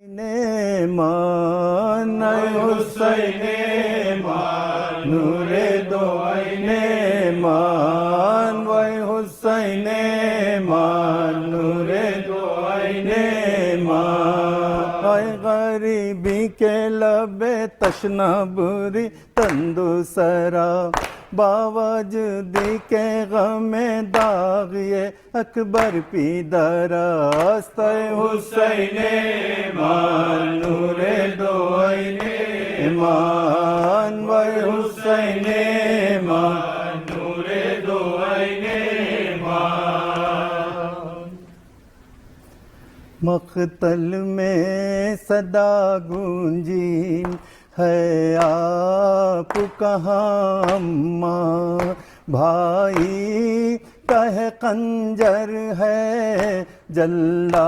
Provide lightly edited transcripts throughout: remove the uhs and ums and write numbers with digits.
مان حسین مان نور دو عین مان وای حسین مان نور دو عین مان وای غریبی کے لب تشنا بری تندو سرا باوجودی کے غم داغ یہ اکبر پیدراست حسین مان نور دو عین مان وای حسین مان نور دو عین مان مقتل میں صدا گونجی ہے آپ کہاں اماں بھائی کا ہے خنجر ہے جلا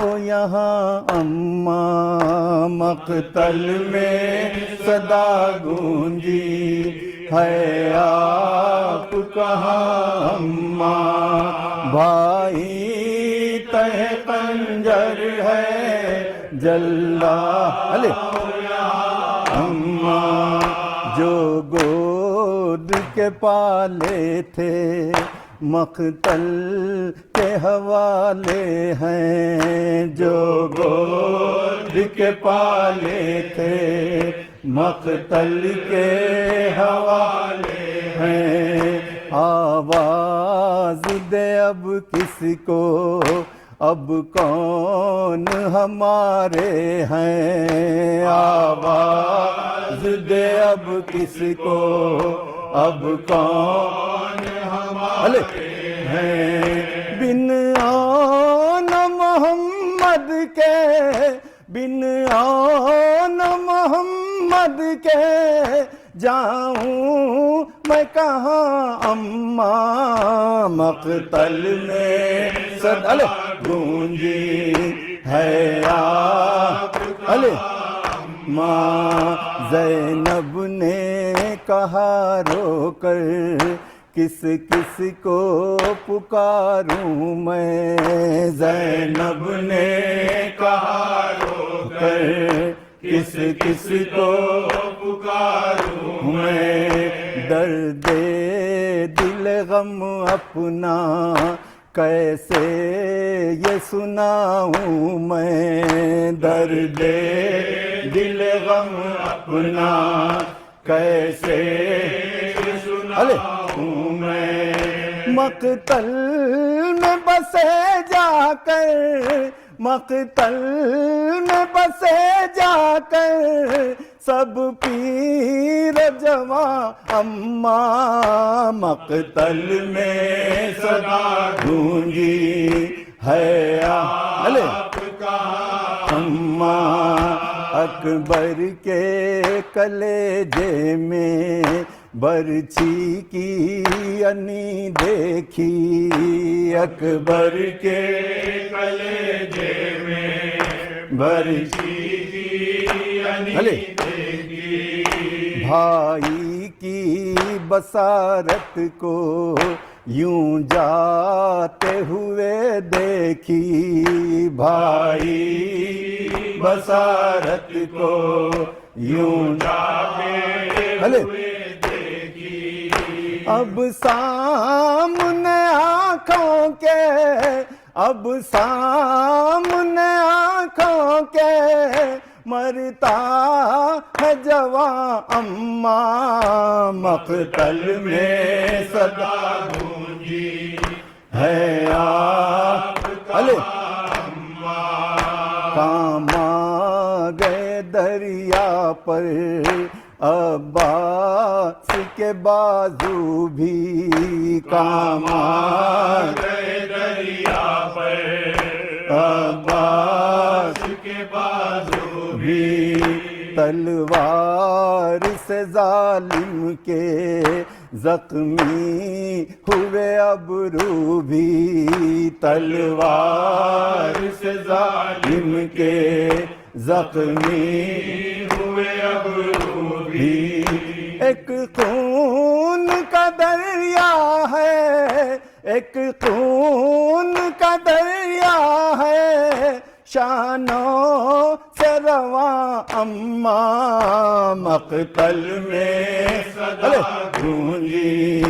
ہو یہاں اماں مقتل میں صدا گونجی ہے آپ کہاں اماں بھائی تہ خنجر ہے جلا اماں جو گود کے پالے تھے مقتل کے حوالے ہیں جو گود کے پالے تھے مقتل کے حوالے ہیں آواز دے اب کس کو اب کون ہمارے ہیں آواز دے اب کس کو اب کون ہمارے ہیں بن آن محمد کے بن آن محمد کے جاؤں میں کہاں اماں مقتل میں صدا گونجی ہے آپ ماں زینب نے کہا رو کر کس کس کو پکاروں میں زینب نے کہا رو کر کس کس کو پکاروں میں درد دل غم اپنا کیسے یہ سناؤں میں درد دل غم اپنا کیسے سناؤں میں مقتل میں بسے جا کر مقتل میں بسے جا کر سب پیر جواں اماں مقتل میں صدا گونجی ہے آپ کا اماں اکبر کے کلیجے میں برچھی کی انی دیکھی اکبر کے کلیجے میں برچھی کی انی دیکھی بھائی کی بصارت کو یوں جاتے ہوئے دیکھی بھائی بصارت کو یوں جاتے ہوئے دیکھی اب سامنے آنکھوں کے اب سامنے آنکھوں کے مرتا ہے جواں اماں مقتل میں صدا گونجی ہے آپ کا اماں کام آ گئے دریا پر عباس کے بازو بھی کام آ گئے دریا پر عباس کے بازو بھی تلوار سے ظالم کے زخمی ہوئے ابرو بھی تلوار سے ظالم کے زخمی ہوئے ابرو بھی ایک خون کا دریا ہے ایک خون کا دریا ہے شانوں سے رواں اماں مقتل میں صدا گونجی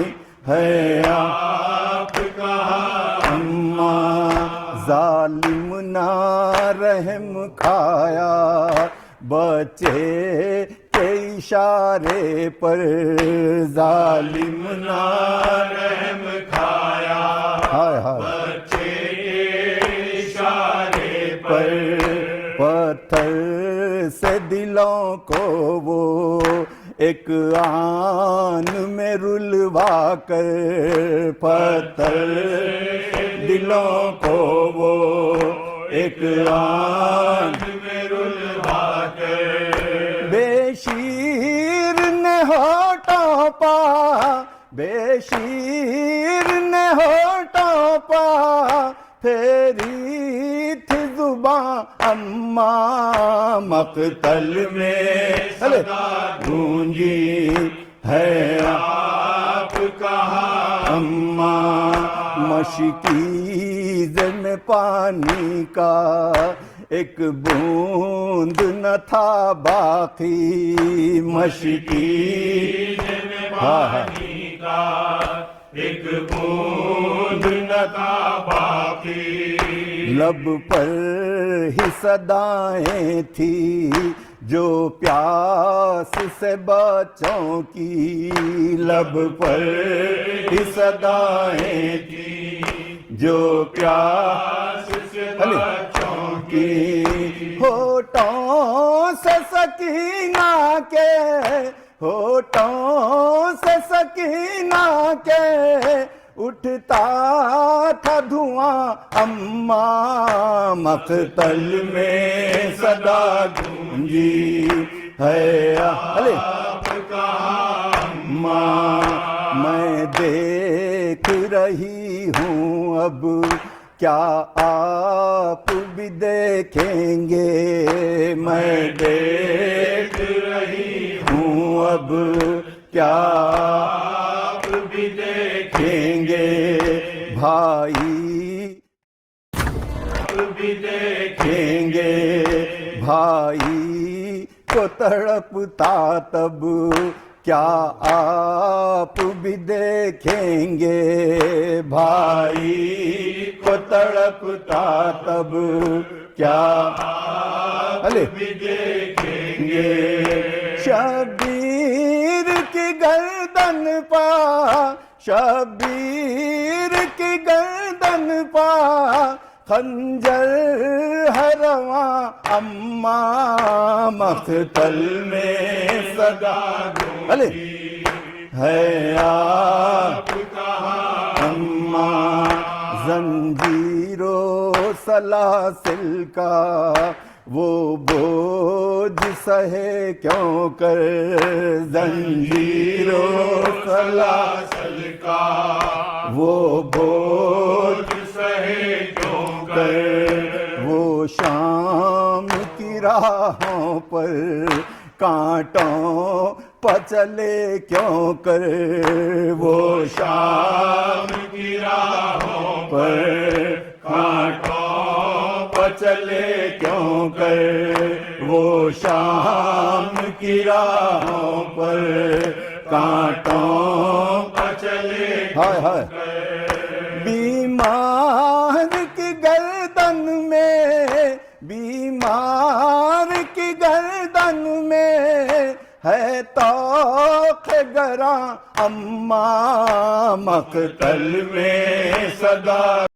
ہے آپ کہاں اماں ظالم نہ رحم کھایا بچے کے اشارے پر ظالم نہ رحم کھایا ہائے ہائے بچے کے اشارے پر پتھر سے دلوں کو وہ ایک آن میں رلوا کر پتھر دلوں کو وہ ایک آن میں رلوا کر بے شیر نے ہوٹوں پا بے شیر نے ہوٹوں پا پھیری تھی زباں اماں مقتل میں صدا گونجی ہے آپ کہاں اماں مشکیز میں پانی کا ایک بوند نہ تھا باقی مشکیز میں پانی کا ایک بوند نہ تھا باقی لب پر ہی صدائیں تھی جو پیاس سے بچوں کی لب پر ہی صدائیں تھی جو پیاس سے بچوں کی ہوٹوں سے سکینہ کے ہوٹوں سے سکینہ کے اٹھتا تھا دھواں اماں مقتل میں صدا گونجی ہے آپ کہاں اماں میں دیکھ رہی ہوں اب کیا آپ بھی دیکھیں گے میں دیکھ رہی ہوں اب کیا آپ بھی دیکھیں گے بھائی بھی دیکھیں گے بھائی کو تڑپتا تب کیا آپ بھی دیکھیں گے بھائی کو تڑپتا تب کیا آپ بھی دیکھیں گے شبیر کی گردن پا شبیر کی گردن پا خنجر ہے رواں اماں مقتل میں صدا گونجی ہے آپ کہاں اماں زنجیر و سلاسل کا وہ بوجھ سہے کیوں کر زنجیر و سلاسل کا وہ بوجھ سہے کیوں کر وہ شام کی راہوں پر کانٹوں پچلے کیوں کر وہ شام کی راہوں پر کانٹوں پچلے کیوں کر وہ شام کی راہوں پر کانٹوں پچلے ہائے ہائے بیمار کی گردن میں بیمار کی گردن میں ہے طوق گراں اماں مقتل میں صدا